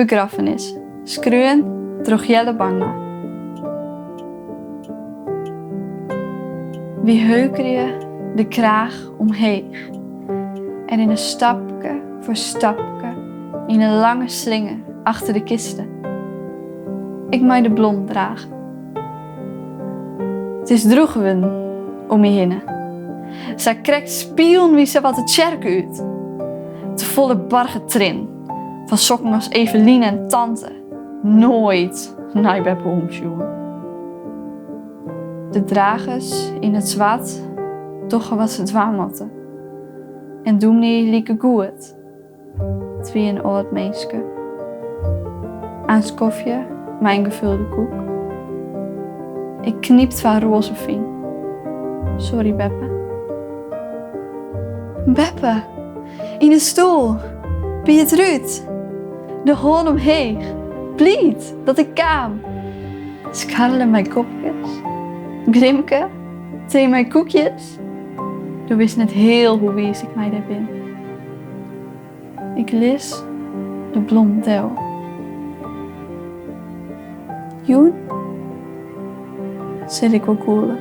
begrafenis. Skruwen droeg jelle banga. Wie heuker je de kraag omheeg. En in een stapje voor stapje, in een lange slinger achter de kisten. Ik mij de blond dragen. Het is droegen om je heen. Zij krijgt spion wie ze wat de tjerk uit. Te volle barge trin. Van sokken als Eveline en tante. Nooit naar bij boomsjoen. De dragers in het zwart, toch was het waarmatten. En doemnie lieke goed. Twee een oud meisje. Aan skofje, mijn gevulde koek. Ik kniept van Roosevien. Sorry, Beppe. Beppe, in de stoel. Ben je het Ruud? De hoorn omheeg. Blied, dat ik kwam. Scharrelen mijn kopjes. Grimke, thee mijn koekjes. Du wist net heel hoe wies ik mij daar ben. Ik lees de blondel. Joen, zit ik wel koelen.